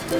Hi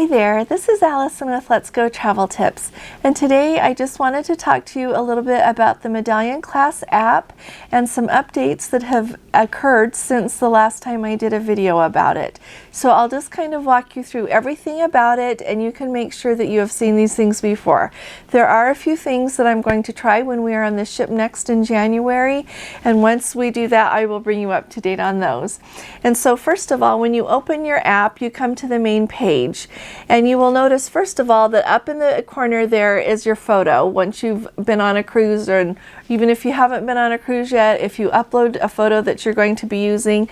there, this is Allison with Let's Go Travel Tips, and today I just wanted to talk to you a little bit about the Medallion Class App and some updates that have occurred since the last time I did a video about it. So I'll just kind of walk you through everything about it, and you can make sure that you have seen these things before. There are a few things that I'm going to try when we are on the ship next in January, and once we do that I will bring you up to date on those. And so first of all, when you open your app, you come to the main page. And you will notice, first of all, that up in the corner there is your photo. Once you've been on a cruise, or even if you haven't been on a cruise yet, if you upload a photo that you're going to be using,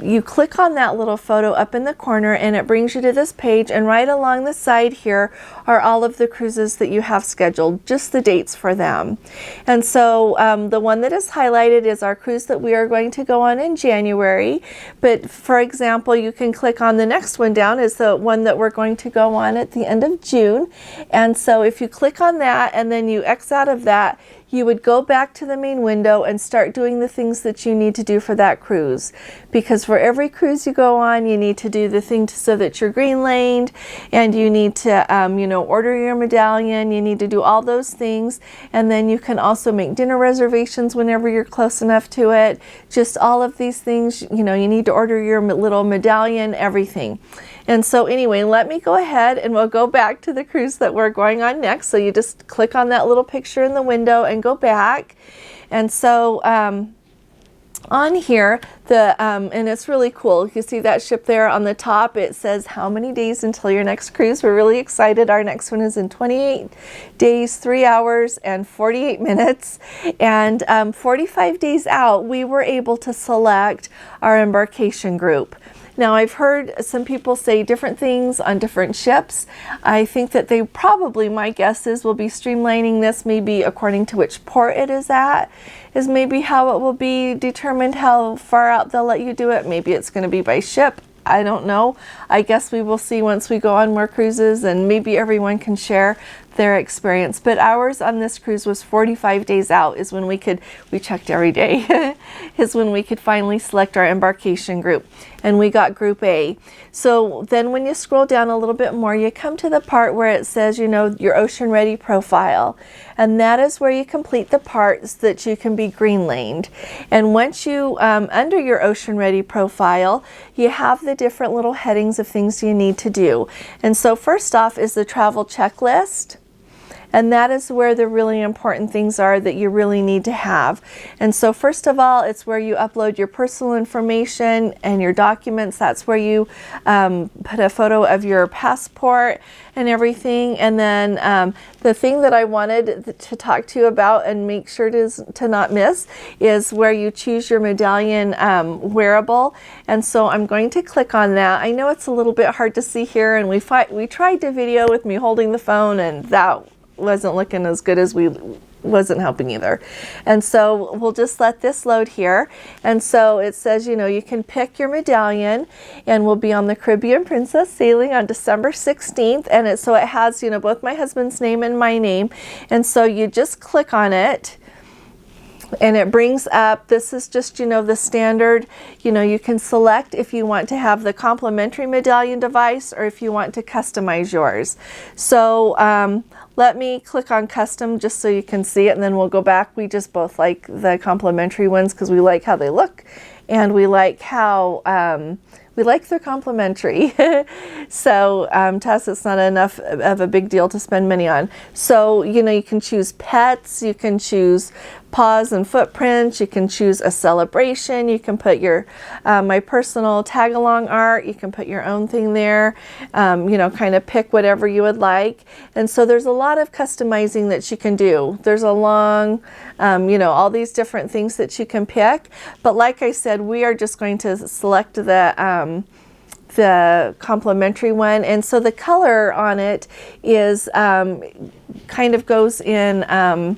you click on that little photo up in the corner and it brings you to this page, and right along the side here are all of the cruises that you have scheduled, just the dates for them. And so the one that is highlighted is our cruise that we are going to go on in January. But for example, you can click on the next one down, is the one that we're going to go on at the end of June. And so if you click on that and then you X out of that, you would go back to the main window and start doing the things that you need to do for that cruise. Because for every cruise you go on, you need to do the thing so that you're green laned, and you need to order your medallion, you need to do all those things, and then you can also make dinner reservations whenever you're close enough to it. Just all of these things, you need to order your little medallion, everything. And so anyway, let me go ahead and we'll go back to the cruise that we're going on next. So you just click on that little picture in the window and go back. And so on here, and it's really cool. You see that ship there on the top. It says how many days until your next cruise. We're really excited. Our next one is in 28 days, 3 hours, and 48 minutes. And 45 days out, we were able to select our embarkation group. Now, I've heard some people say different things on different ships. I think that they probably, my guess is, will be streamlining this maybe according to which port it is at, is maybe how it will be determined how far out they'll let you do it. Maybe it's going to be by ship. I don't know. I guess we will see once we go on more cruises, and maybe everyone can share their experience. But ours on this cruise was 45 days out is when we checked every day, is when we could finally select our embarkation group. And we got Group A. So then when you scroll down a little bit more, you come to the part where it says, your Ocean Ready profile. And that is where you complete the parts that you can be green laned. And once you, under your Ocean Ready profile, you have the different little headings of things you need to do. And so first off is the travel checklist. And that is where the really important things are that you really need to have. And so first of all, it's where you upload your personal information and your documents. That's where you put a photo of your passport and everything. And then the thing that I wanted to talk to you about and make sure to not miss is where you choose your medallion wearable. And so I'm going to click on that. I know it's a little bit hard to see here, and we tried to video with me holding the phone, and that wasn't looking as good as wasn't helping either. And so we'll just let this load here. And so it says, you can pick your medallion, and we'll be on the Caribbean Princess sailing on December 16th. And so it has, both my husband's name and my name. And so you just click on it, and it brings up, this is just, the standard, you can select if you want to have the complimentary medallion device or if you want to customize yours. So let me click on custom just so you can see it, and then we'll go back. We just both like the complimentary ones because we like how they look, and we like how they're complimentary. So to us, it's not enough of a big deal to spend money on. So, you can choose pets, you can choose paws and footprints, you can choose a celebration, you can put your, my personal tag-along art, you can put your own thing there, kind of pick whatever you would like. And so there's a lot of customizing that you can do. There's a long, all these different things that you can pick. But like I said, we are just going to select the complimentary one. And so the color on it is kind of goes in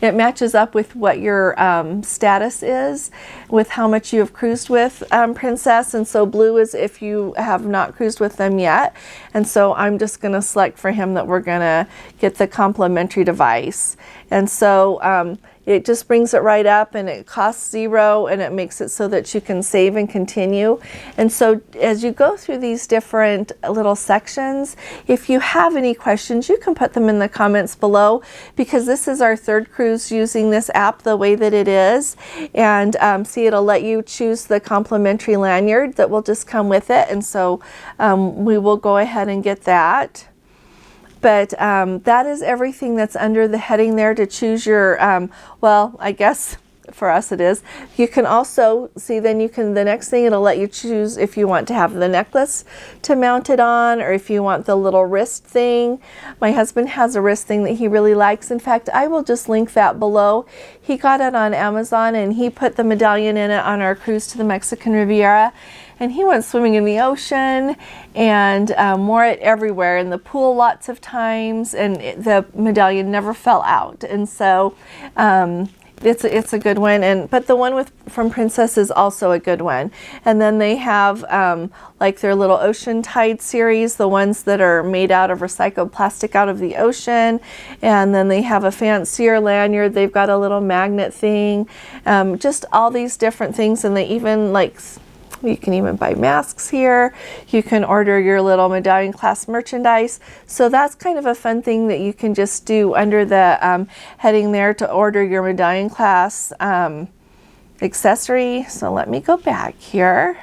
it matches up with what your status is, with how much you have cruised with Princess. And so blue is if you have not cruised with them yet. And so I'm just going to select for him that we're going to get the complimentary device. And so it just brings it right up, and it costs $0, and it makes it so that you can save and continue. And so as you go through these different little sections, if you have any questions, you can put them in the comments below, because this is our third cruise using this app the way that it is. And see, it'll let you choose the complimentary lanyard that will just come with it. And so we will go ahead and get that. But that is everything that's under the heading there to choose your, well, I guess for us it is. You can also see, then you can, the next thing, it'll let you choose if you want to have the necklace to mount it on, or if you want the little wrist thing. My husband has a wrist thing that he really likes. In fact, I will just link that below. He got it on Amazon, and he put the medallion in it on our cruise to the Mexican Riviera. And he went swimming in the ocean and wore it everywhere, in the pool lots of times, and the medallion never fell out. And so it's a good one. But the one from Princess is also a good one. And then they have like their little Ocean Tide series, the ones that are made out of recycled plastic out of the ocean. And then they have a fancier lanyard. They've got a little magnet thing, just all these different things. And they even you can even buy masks here. You can order your little Medallion class merchandise. So that's kind of a fun thing that you can just do under the heading there to order your Medallion class accessory. So let me go back here.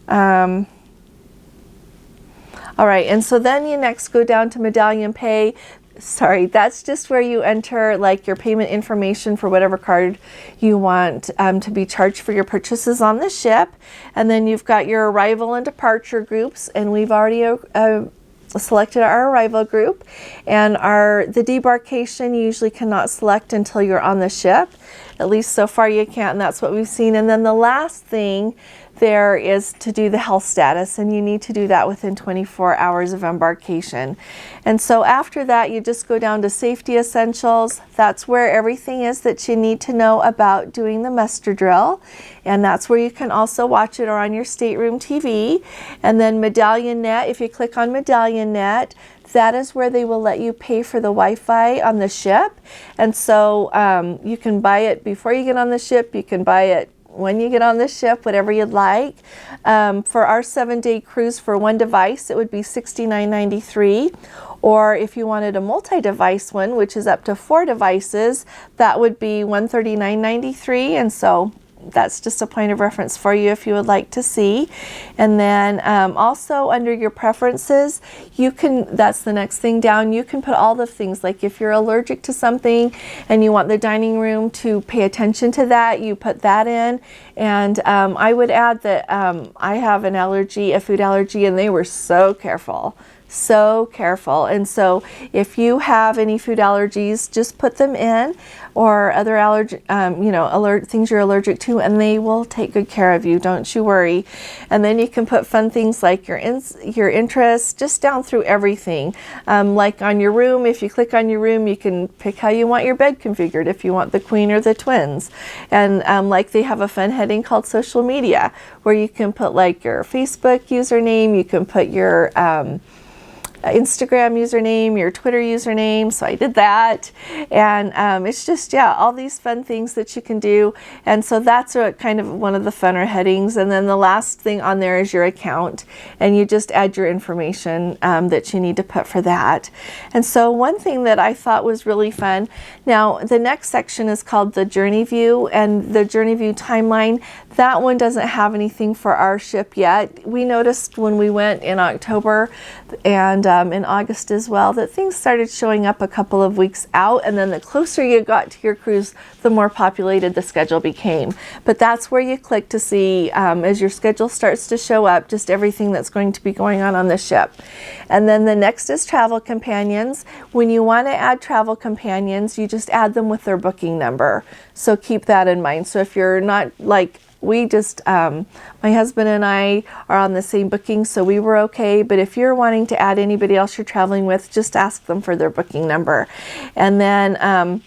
All right, and so then you next go down to Medallion Pay. Sorry, that's just where you enter like your payment information for whatever card you want to be charged for your purchases on the ship. And then you've got your arrival and departure groups, and we've already selected our arrival group. And the debarkation you usually cannot select until you're on the ship. At least so far you can't, and that's what we've seen. And then the last thing there is to do the health status, and you need to do that within 24 hours of embarkation. And so after that, you just go down to safety essentials. That's where everything is that you need to know about doing the muster drill, and that's where you can also watch it or on your stateroom TV. And then Medallion Net, if you click on Medallion Net, that is where they will let you pay for the Wi-Fi on the ship. And so you can buy it before you get on the ship, you can buy it when you get on the ship, whatever you'd like. For our 7-day cruise, for one device, it would be $69.93. Or if you wanted a multi-device one, which is up to 4 devices, that would be $139.93. And so that's just a point of reference for you if you would like to see. And then also under your preferences, that's the next thing down, you can put all the things, like if you're allergic to something and you want the dining room to pay attention to that, you put that in. And I would add that I have an allergy, a food allergy, and they were so careful. And so if you have any food allergies, just put them in, or other things you're allergic to, and they will take good care of you. Don't you worry. And then you can put fun things like your interests, just down through everything. Like on your room, if you click on your room, you can pick how you want your bed configured, if you want the queen or the twins. And like they have a fun heading called social media, where you can put like your Facebook username, you can put your Instagram username, your Twitter username. So I did that, and it's just, yeah, all these fun things that you can do. And so that's kind of one of the funner headings. And then the last thing on there is your account, and you just add your information that you need to put for that. And so one thing that I thought was really fun, now the next section is called the Journey View, and the Journey View timeline, that one doesn't have anything for our ship yet. We noticed when we went in October and in August as well, that things started showing up a couple of weeks out, and then the closer you got to your cruise, the more populated the schedule became. But that's where you click to see, as your schedule starts to show up, just everything that's going to be going on the ship. And then the next is travel companions. When you want to add travel companions, you just add them with their booking number. So keep that in mind. So if you're not like, we just, my husband and I are on the same booking, so we were okay. But if you're wanting to add anybody else you're traveling with, just ask them for their booking number. And then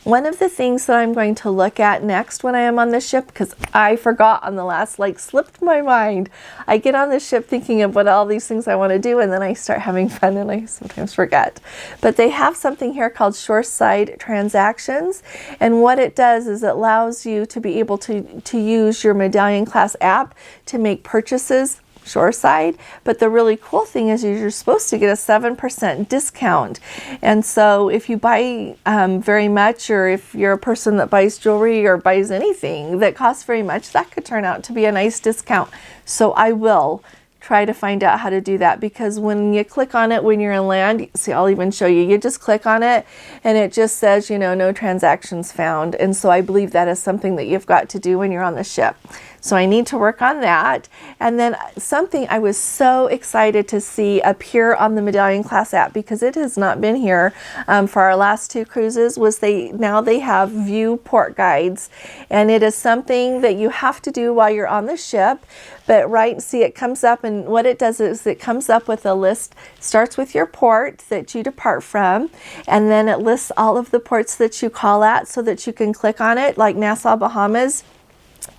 one of the things that I'm going to look at next when I am on the ship, because I forgot on the last, slipped my mind. I get on the ship thinking of what all these things I want to do, and then I start having fun and I sometimes forget. But they have something here called shoreside transactions, and what it does is it allows you to be able to use your Medallion Class app to make purchases shoreside. But the really cool thing is you're supposed to get a 7% discount. And so if you buy very much, or if you're a person that buys jewelry or buys anything that costs very much, that could turn out to be a nice discount. So I will try to find out how to do that, because when you click on it when you're in land, see, I'll even show you, you just click on it and it just says, you know, no transactions found. And so I believe that is something that you've got to do when you're on the ship. So I need to work on that. And then something I was so excited to see appear on the Medallion Class app, because it has not been here for our last 2 cruises, was now they have view port guides. And it is something that you have to do while you're on the ship. But see, it comes up, and what it does is it comes up with a list, starts with your port that you depart from, and then it lists all of the ports that you call at so that you can click on it, like Nassau, Bahamas.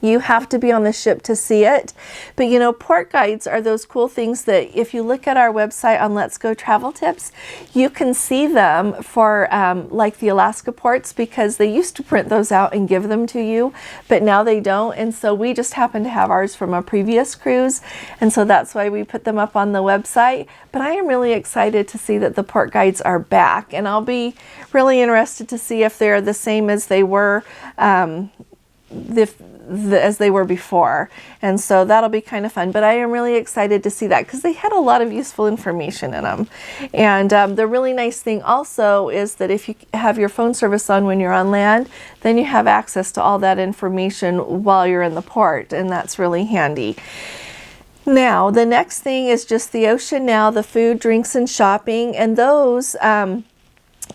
You have to be on the ship to see it. But you know, port guides are those cool things that if you look at our website on Let's Go Travel Tips, you can see them for like the Alaska ports, because they used to print those out and give them to you, but now they don't. And so we just happen to have ours from a previous cruise, and so that's why we put them up on the website. But I am really excited to see that the port guides are back, and I'll be really interested to see if they're the same as they were as they were before. And so that'll be kind of fun. But I am really excited to see that, because they had a lot of useful information in them. And the really nice thing also is that if you have your phone service on when you're on land, then you have access to all that information while you're in the port, and that's really handy. Now, the next thing is just the ocean now, the food, drinks, and shopping. And those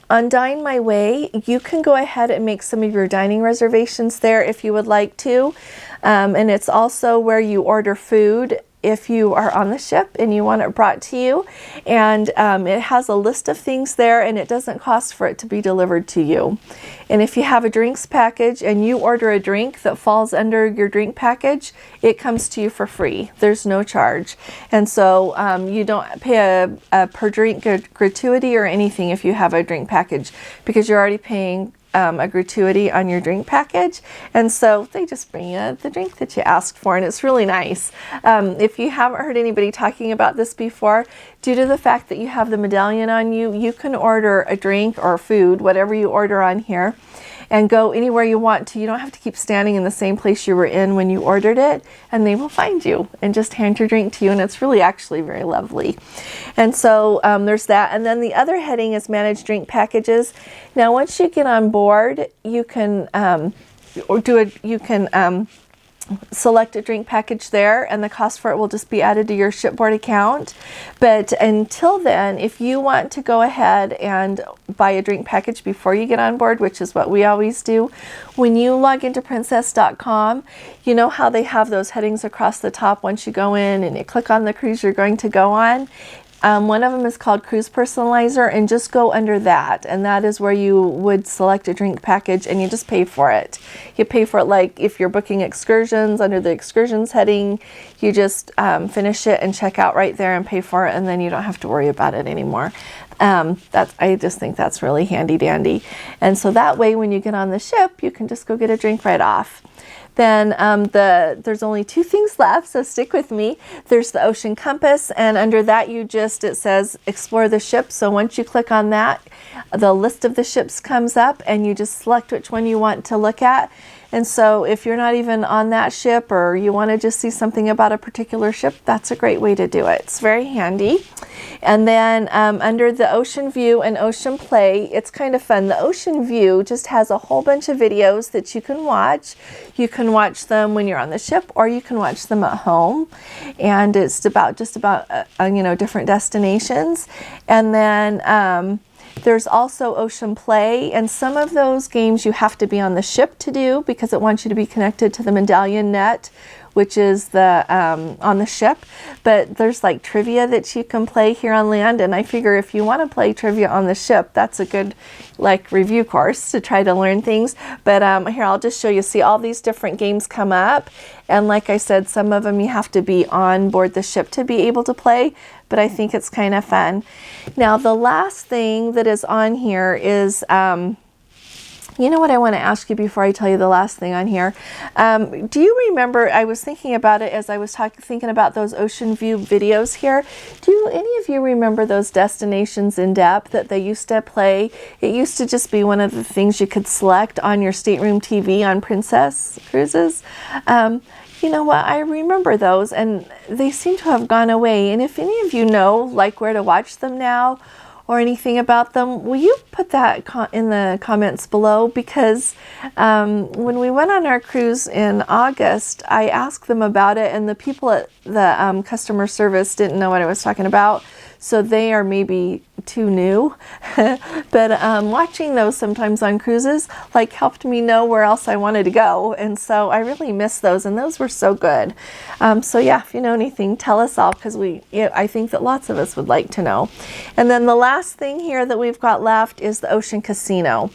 on Dine My Way, you can go ahead and make some of your dining reservations there if you would like to. And it's also where you order food if you are on the ship and you want it brought to you. And it has a list of things there, and it doesn't cost for it to be delivered to you. And if you have a drinks package and you order a drink that falls under your drink package, it comes to you for free. There's no charge. And so you don't pay a per drink gratuity or anything if you have a drink package, because you're already paying a gratuity on your drink package. And so they just bring you the drink that you asked for, and it's really nice. If you haven't heard anybody talking about this before, due to the fact that you have the medallion on you, you can order a drink or food, whatever you order on here, and go anywhere you want to. You don't have to keep standing in the same place you were in when you ordered it, and they will find you and just hand your drink to you, and it's really actually very lovely. And so there's that. And then the other heading is manage drink packages. Now once you get on board, you can select a drink package there, and the cost for it will just be added to your shipboard account. But until then, if you want to go ahead and buy a drink package before you get on board, which is what we always do, when you log into princess.com, you know how they have those headings across the top once you go in and you click on the cruise you're going to go on? One of them is called Cruise Personalizer, and just go under that, and that is where you would select a drink package and you just pay for it. You pay for it like if you're booking excursions, under the excursions heading, you just finish it and check out right there and pay for it, and then you don't have to worry about it anymore. I just think that's really handy dandy. And so that way when you get on the ship, you can just go get a drink right off. Then there's only 2 things left, so stick with me. There's the ocean compass, and under that it says explore the ship. So once you click on that, the list of the ships comes up, and you just select which one you want to look at. And so if you're not even on that ship, or you want to just see something about a particular ship, that's a great way to do it. It's very handy. And then under the ocean view and ocean play, it's kind of fun. The ocean view just has a whole bunch of videos that you can watch. You can watch them when you're on the ship, or you can watch them at home. And it's just about different destinations. And then there's also ocean play, and some of those games you have to be on the ship to do, because it wants you to be connected to the Medallion net which is the on the ship, but there's like trivia that you can play here on land, and I figure if you want to play trivia on the ship, that's a good like review course to try to learn things. But here, I'll just show you. See, all these different games come up, and like I said, some of them you have to be on board the ship to be able to play, but I think it's kind of fun. Now, the last thing that is on here is, you know what I want to ask you before I tell you the last thing on here? Do you remember, I was thinking about it as I was thinking about those ocean view videos here. Do any of you remember those destinations in depth that they used to play? It used to just be one of the things you could select on your stateroom TV on Princess cruises. You know what, I remember those, and they seem to have gone away. And if any of you know like where to watch them now or anything about them, will you put that in the comments below? Because when we went on our cruise in August, I asked them about it, and the people at the customer service didn't know what I was talking about, so they are maybe too new. But watching those sometimes on cruises like helped me know where else I wanted to go, and so I really miss those, and those were so good. So yeah, if you know anything, tell us all, because I think that lots of us would like to know. And then the last thing here that we've got left is the Ocean Casino.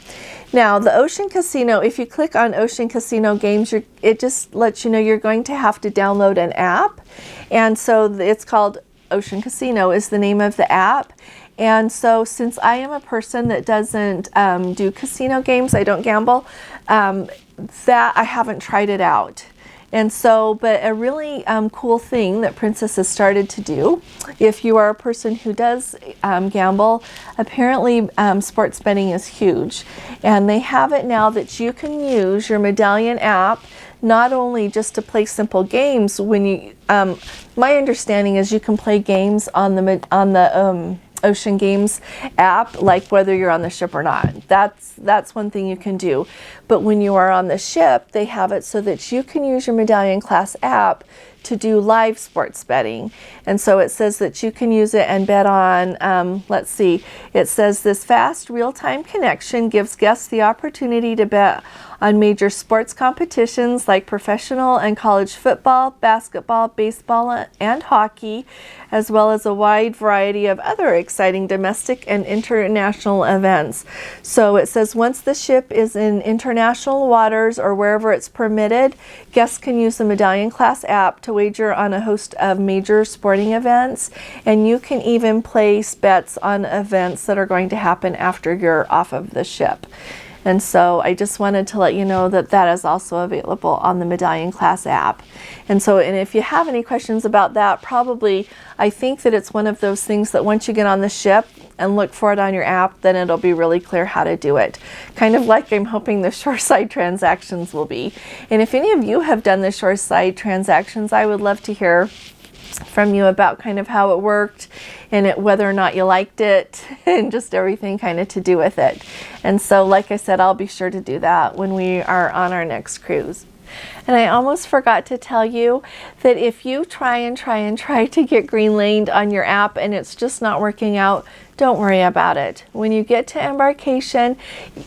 Now, the Ocean Casino, if you click on Ocean Casino Games, it just lets you know you're going to have to download an app, and so it's called Ocean Casino is the name of the app. And so since I am a person that doesn't do casino games, I don't gamble, that I haven't tried it out. And so, but a really cool thing that Princess has started to do, if you are a person who does gamble, apparently sports betting is huge. And they have it now that you can use your Medallion app not only just to play simple games. When you, my understanding is you can play games on the Ocean Games app, like whether you're on the ship or not. That's one thing you can do. But when you are on the ship, they have it so that you can use your Medallion Class app to do live sports betting. And so it says that you can use it and bet on, let's see, it says this fast real-time connection gives guests the opportunity to bet on major sports competitions like professional and college football, basketball, baseball, and hockey, as well as a wide variety of other exciting domestic and international events. So it says once the ship is in international waters or wherever it's permitted, guests can use the Medallion Class app to wager on a host of major sporting events, and you can even place bets on events that are going to happen after you're off of the ship. And so I just wanted to let you know that that is also available on the Medallion Class app. And so, and if you have any questions about that, probably, I think that it's one of those things that once you get on the ship and look for it on your app, then it'll be really clear how to do it. Kind of like I'm hoping the shoreside transactions will be. And if any of you have done the shoreside transactions, I would love to hear from you about kind of how it worked and whether or not you liked it and just everything kind of to do with it. And so, like I said, I'll be sure to do that when we are on our next cruise. And I almost forgot to tell you that if you try to get green laned on your app and it's just not working out, don't worry about it. When you get to embarkation,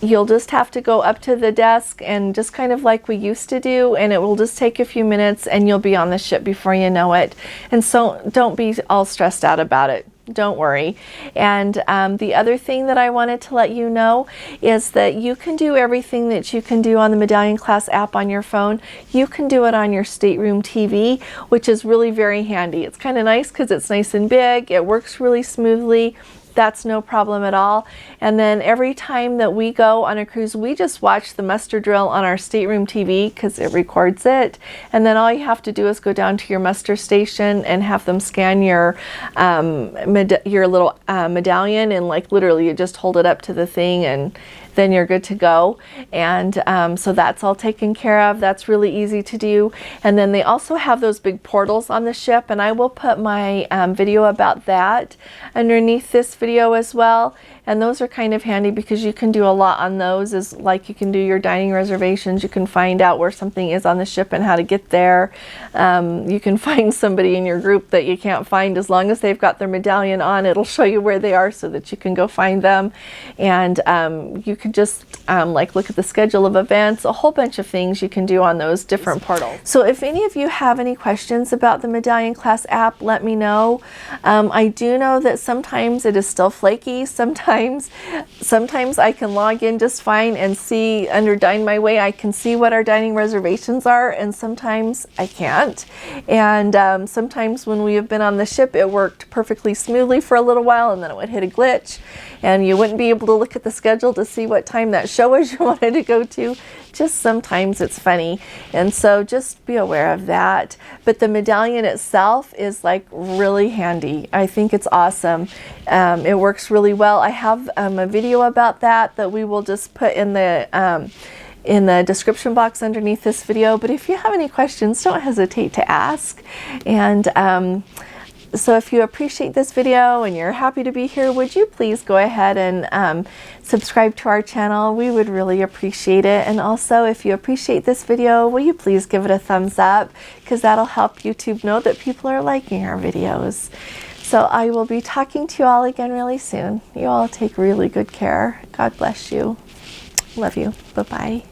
you'll just have to go up to the desk and just kind of like we used to do, and it will just take a few minutes and you'll be on the ship before you know it. And so don't be all stressed out about it. Don't worry. And the other thing that I wanted to let you know is that you can do everything that you can do on the Medallion Class app on your phone. You can do it on your stateroom TV, which is really very handy. It's kind of nice because it's nice and big. It works really smoothly. That's no problem at all. And then every time that we go on a cruise, we just watch the muster drill on our stateroom TV because it records it. And then all you have to do is go down to your muster station and have them scan your little medallion, and like literally you just hold it up to the thing and then you're good to go. And so that's all taken care of. That's really easy to do. And then they also have those big portals on the ship, and I will put my video about that underneath this video as well. and those are kind of handy because you can do a lot on those. Is like you can do your dining reservations, you can find out where something is on the ship and how to get there. You can find somebody in your group that you can't find. As long as they've got their medallion on, it'll show you where they are so that you can go find them. And you can just like look at the schedule of events, a whole bunch of things you can do on those different portals. So if any of you have any questions about the Medallion Class app, let me know. I do know that sometimes it is still flaky. Sometimes I can log in just fine and see under Dine My Way, I can see what our dining reservations are, and sometimes I can't. And sometimes when we have been on the ship, it worked perfectly smoothly for a little while, and then it would hit a glitch, and you wouldn't be able to look at the schedule to see what time that show was you wanted to go to. Just sometimes it's funny, and so just be aware of that. But the medallion itself is like really handy. I think it's awesome. It works really well. I have a video about that we will just put in the description box underneath this video. But if you have any questions, don't hesitate to ask. And so if you appreciate this video and you're happy to be here, would you please go ahead and subscribe to our channel? We would really appreciate it. And also, if you appreciate this video, will you please give it a thumbs up, because that'll help YouTube know that people are liking our videos. So I will be talking to you all again really soon. You all take really good care. God bless you. Love you. Bye-bye.